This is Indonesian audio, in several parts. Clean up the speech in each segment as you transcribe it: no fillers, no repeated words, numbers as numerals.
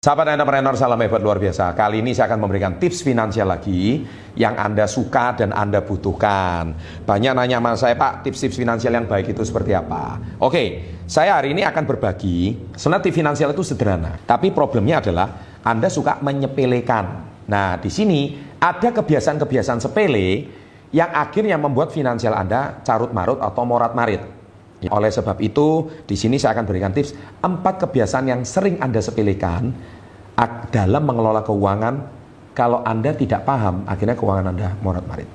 Sahabat entrepreneur, salam hebat luar biasa. Kali ini saya akan memberikan tips finansial lagi yang Anda suka dan Anda butuhkan. Banyak nanya sama saya, Pak, tips-tips finansial yang baik itu seperti apa? Oke, saya hari ini akan berbagi. Sebenarnya tips finansial itu sederhana, tapi problemnya adalah Anda suka menyepelekan. Nah, di sini ada kebiasaan-kebiasaan sepele yang akhirnya membuat finansial Anda carut-marut atau morat-marit. Oleh sebab itu, di sini saya akan berikan tips 4 kebiasaan yang sering Anda sepelekan dalam mengelola keuangan. Kalau Anda tidak paham, akhirnya keuangan Anda morat-marit.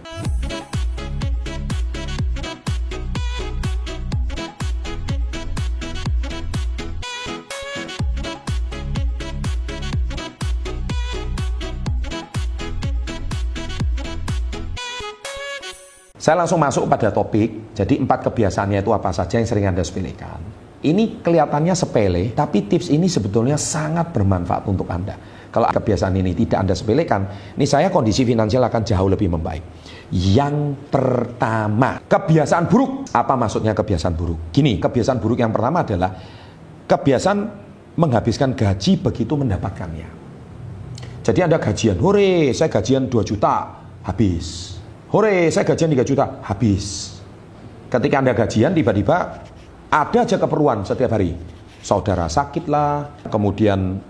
Saya langsung masuk pada topik. Jadi 4 kebiasaannya itu apa saja yang sering Anda sepelekan. Ini kelihatannya sepele, tapi tips ini sebetulnya sangat bermanfaat untuk Anda. Kalau kebiasaan ini tidak Anda sepelekan, ini saya kondisi finansial akan jauh lebih membaik. Yang pertama, kebiasaan buruk. Apa maksudnya kebiasaan buruk? Gini, kebiasaan buruk yang pertama adalah kebiasaan menghabiskan gaji begitu mendapatkannya. Jadi Anda gajian, hore, saya gajian 2 juta, habis. Hore, saya gajian 3 juta, habis. Ketika Anda gajian, tiba-tiba ada aja keperluan setiap hari. Saudara sakit lah, kemudian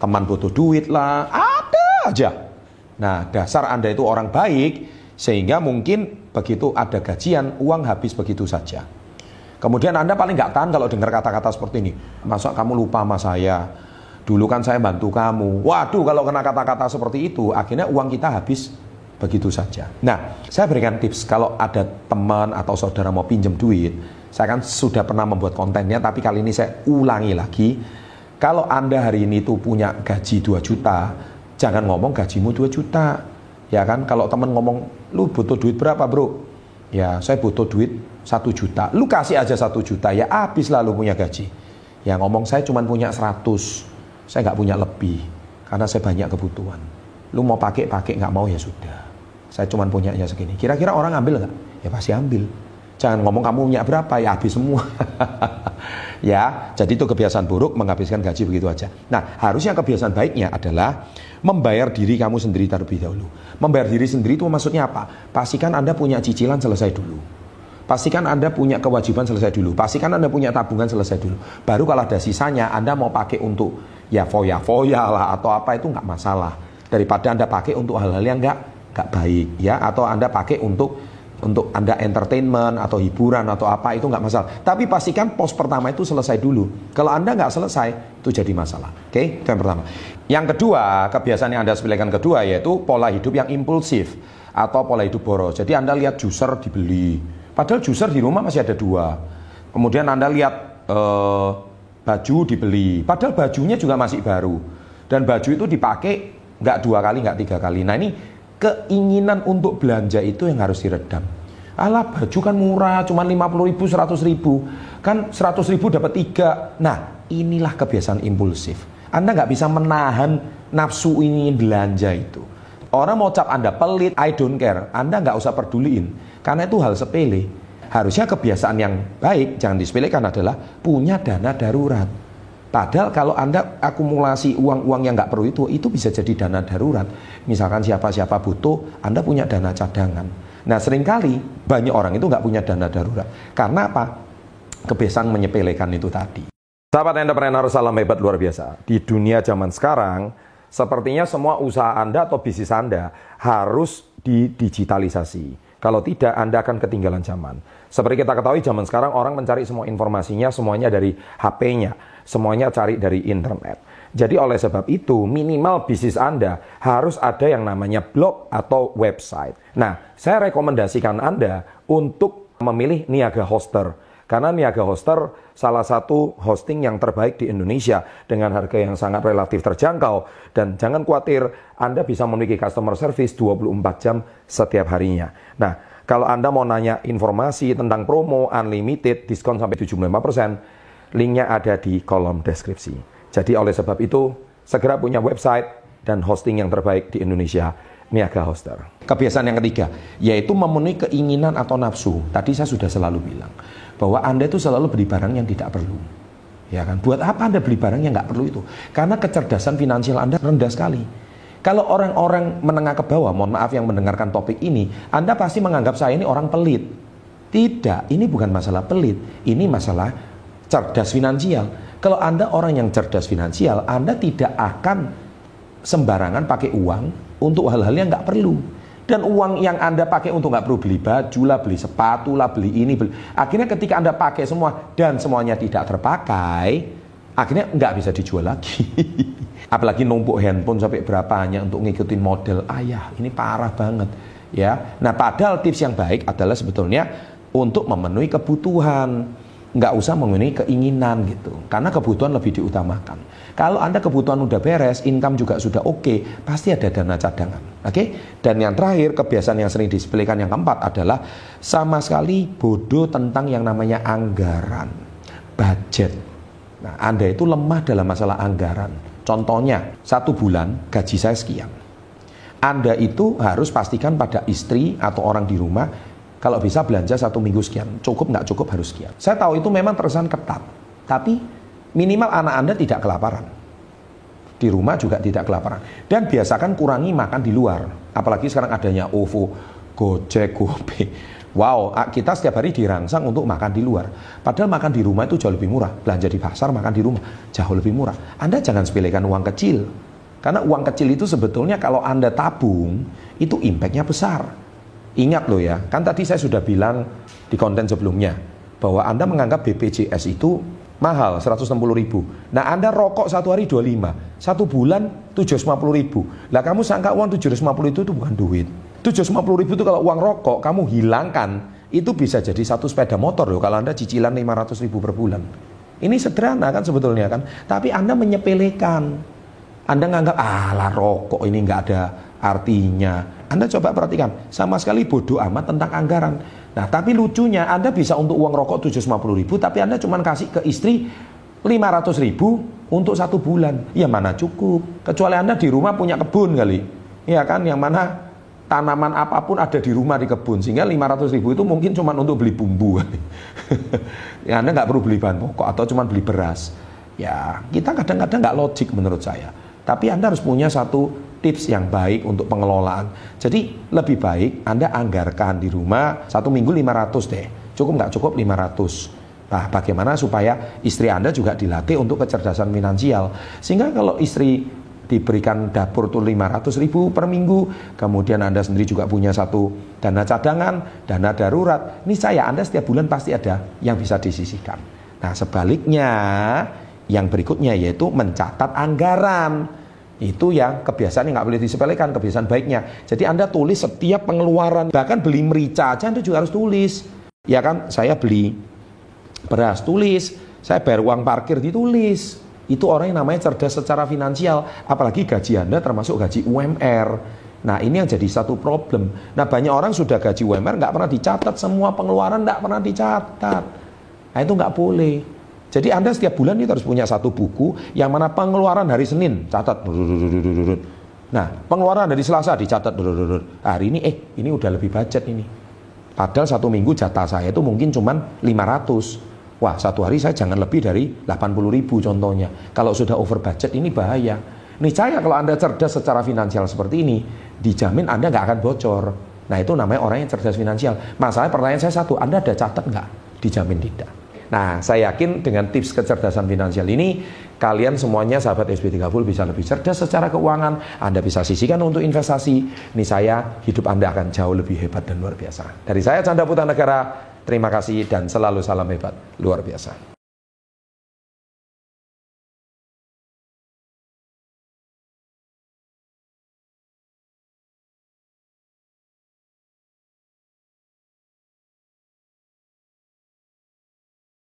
teman butuh duit lah, ada aja. Nah, dasar Anda itu orang baik, sehingga mungkin begitu ada gajian, uang habis begitu saja. Kemudian Anda paling nggak tahan kalau dengar kata-kata seperti ini. Masa kamu lupa sama saya? Dulu kan saya bantu kamu. Waduh, kalau kena kata-kata seperti itu, akhirnya uang kita habis begitu saja. Nah, saya berikan tips kalau ada teman atau saudara mau pinjam duit. Saya kan sudah pernah membuat kontennya, tapi kali ini saya ulangi lagi. Kalau Anda hari ini tuh punya gaji 2 juta, jangan ngomong gajimu 2 juta. Ya kan, kalau teman ngomong, lu butuh duit berapa bro? Ya, saya butuh duit 1 juta. Lu kasih aja 1 juta, ya habis lah lu punya gaji. Ya ngomong, saya cuma punya 100. Saya nggak punya lebih, karena saya banyak kebutuhan. Lu mau pakai, nggak mau ya sudah. Saya cuma punyanya segini. Kira-kira orang ambil nggak? Ya pasti ambil. Jangan ngomong kamu punya berapa, ya habis semua. Ya, jadi itu kebiasaan buruk menghabiskan gaji begitu aja. Nah, harusnya kebiasaan baiknya adalah membayar diri kamu sendiri terlebih dahulu. Membayar diri sendiri itu maksudnya apa? Pastikan Anda punya cicilan selesai dulu. Pastikan Anda punya kewajiban selesai dulu. Pastikan Anda punya tabungan selesai dulu. Baru kalau ada sisanya, Anda mau pakai untuk ya foya-foya lah atau apa itu nggak masalah. Daripada Anda pakai untuk hal-hal yang nggak baik ya, atau Anda pakai untuk Anda entertainment atau hiburan atau apa, itu nggak masalah. Tapi pastikan pos pertama itu selesai dulu. Kalau Anda nggak selesai, itu jadi masalah. Oke, itu yang pertama. Yang kedua, kebiasaan yang Anda sepelekan kedua yaitu pola hidup yang impulsif atau pola hidup boros. Jadi Anda lihat juicer dibeli, padahal juicer di rumah masih ada 2. Kemudian Anda lihat baju dibeli, padahal bajunya juga masih baru. Dan baju itu dipakai nggak 2 kali, nggak 3 kali. Nah, ini keinginan untuk belanja itu yang harus diredam. Alah, baju kan murah, cuma 50.000, 100.000. Kan 100.000 dapat 3. Nah, inilah kebiasaan impulsif. Anda nggak bisa menahan nafsu ingin belanja itu. Orang mau cap Anda pelit, I don't care. Anda nggak usah peduliin, karena itu hal sepele. Harusnya kebiasaan yang baik, jangan disepelekan, adalah punya dana darurat. Padahal kalau Anda akumulasi uang-uang yang nggak perlu itu bisa jadi dana darurat. Misalkan siapa-siapa butuh, Anda punya dana cadangan. Nah, seringkali banyak orang itu nggak punya dana darurat. Karena apa? Kebiasaan menyepelekan itu tadi. Sahabat entrepreneur, salam hebat luar biasa. Di dunia zaman sekarang, sepertinya semua usaha Anda atau bisnis Anda harus didigitalisasi. Kalau tidak, Anda akan ketinggalan zaman. Seperti kita ketahui, zaman sekarang orang mencari semua informasinya, semuanya dari HP-nya. Semuanya cari dari internet. Jadi oleh sebab itu, minimal bisnis Anda harus ada yang namanya blog atau website. Nah, saya rekomendasikan Anda untuk memilih Niaga Hoster. Karena Niaga Hoster salah satu hosting yang terbaik di Indonesia dengan harga yang sangat relatif terjangkau. Dan jangan khawatir, Anda bisa memiliki customer service 24 jam setiap harinya. Nah, kalau Anda mau nanya informasi tentang promo, unlimited, diskon sampai 75%, linknya ada di kolom deskripsi. Jadi oleh sebab itu, segera punya website dan hosting yang terbaik di Indonesia, Niaga Hoster. Kebiasaan yang ketiga, yaitu memenuhi keinginan atau nafsu. Tadi saya sudah selalu bilang, bahwa Anda itu selalu beli barang yang tidak perlu. Ya kan? Buat apa Anda beli barang yang nggak perlu itu? Karena kecerdasan finansial Anda rendah sekali. Kalau orang-orang menengah ke bawah, mohon maaf yang mendengarkan topik ini, Anda pasti menganggap saya ini orang pelit. Tidak, ini bukan masalah pelit, ini masalah cerdas finansial. Kalau Anda orang yang cerdas finansial, Anda tidak akan sembarangan pakai uang untuk hal-hal yang nggak perlu. Dan uang yang Anda pakai untuk nggak perlu beli baju lah, beli sepatu lah, beli ini, beli. Akhirnya ketika Anda pakai semua dan semuanya tidak terpakai, akhirnya nggak bisa dijual lagi. Apalagi numpuk handphone sampai berapanya untuk ngikutin model ayah, ini parah banget ya. Nah, padahal tips yang baik adalah sebetulnya untuk memenuhi kebutuhan, nggak usah memenuhi keinginan gitu, karena kebutuhan lebih diutamakan. Kalau Anda kebutuhan udah beres, income juga sudah oke, pasti ada dana cadangan. Oke? Dan yang terakhir, kebiasaan yang sering disepelekan yang keempat adalah sama sekali bodoh tentang yang namanya anggaran, budget. Nah, Anda itu lemah dalam masalah anggaran. Contohnya, 1 bulan gaji saya sekian. Anda itu harus pastikan pada istri atau orang di rumah, kalau bisa belanja 1 minggu sekian, cukup nggak cukup harus sekian. Saya tahu itu memang terkesan ketat, tapi minimal anak Anda tidak kelaparan. Di rumah juga tidak kelaparan. Dan biasakan kurangi makan di luar. Apalagi sekarang adanya OVO, Gojek, GoPay. Wow, kita setiap hari dirangsang untuk makan di luar. Padahal makan di rumah itu jauh lebih murah. Belanja di pasar, makan di rumah, jauh lebih murah. Anda jangan sepelekan uang kecil. Karena uang kecil itu sebetulnya kalau Anda tabung, itu impact-nya besar. Ingat loh ya, kan tadi saya sudah bilang di konten sebelumnya bahwa Anda menganggap BPJS itu mahal, 160.000. Nah, Anda rokok 1 hari 25, 1 bulan 750.000. Lah kamu sangka uang 750 itu bukan duit. 750.000 itu kalau uang rokok kamu hilangkan, itu bisa jadi 1 sepeda motor loh kalau Anda cicilan 500.000 per bulan. Ini sederhana kan sebetulnya kan, tapi Anda menyepelekan. Anda nganggap, lah rokok ini nggak ada artinya. Anda coba perhatikan, sama sekali bodoh amat tentang anggaran. Nah, tapi lucunya Anda bisa untuk uang rokok 750.000, tapi Anda cuma kasih ke istri 500.000 untuk 1 bulan. Ya mana cukup. Kecuali Anda di rumah punya kebun kali. Ya kan, yang mana tanaman apapun ada di rumah di kebun. Sehingga 500.000 itu mungkin cuma untuk beli bumbu kali. Ya, Anda nggak perlu beli bahan pokok atau cuma beli beras. Ya, kita kadang-kadang nggak logik menurut saya. Tapi Anda harus punya satu tips yang baik untuk pengelolaan. Jadi lebih baik Anda anggarkan di rumah 1 minggu 500 deh. Cukup nggak cukup 500. Nah, bagaimana supaya istri Anda juga dilatih untuk kecerdasan finansial. Sehingga kalau istri diberikan dapur tuh 500.000 per minggu, kemudian Anda sendiri juga punya satu dana cadangan, dana darurat, niscaya Anda setiap bulan pasti ada yang bisa disisihkan. Nah, sebaliknya yang berikutnya yaitu mencatat anggaran. Itu yang kebiasaan yang nggak boleh disepelekan, kebiasaan baiknya. Jadi Anda tulis setiap pengeluaran, bahkan beli merica aja Anda juga harus tulis. Ya kan, saya beli beras, tulis. Saya bayar uang parkir, ditulis. Itu orang yang namanya cerdas secara finansial. Apalagi gaji Anda termasuk gaji UMR. Nah, ini yang jadi satu problem. Nah, banyak orang sudah gaji UMR nggak pernah dicatat, semua pengeluaran nggak pernah dicatat. Nah, itu nggak boleh. Jadi Anda setiap bulan itu harus punya satu buku yang mana pengeluaran hari Senin catat. Nah, pengeluaran dari Selasa dicatat. Hari ini ini udah lebih budget ini. Padahal 1 minggu jatah saya itu mungkin cuman 500. Wah, 1 hari saya jangan lebih dari 80.000 contohnya. Kalau sudah over budget ini bahaya. Niscaya kalau Anda cerdas secara finansial seperti ini, dijamin Anda nggak akan bocor. Nah, itu namanya orang yang cerdas finansial. Masalah pertanyaan saya satu, Anda ada catat nggak? Dijamin tidak. Nah, saya yakin dengan tips kecerdasan finansial ini, kalian semuanya sahabat SB30 bisa lebih cerdas secara keuangan. Anda bisa sisihkan untuk investasi. Niscaya hidup Anda akan jauh lebih hebat dan luar biasa. Dari saya Chandra Putra Negara, terima kasih dan selalu salam hebat luar biasa.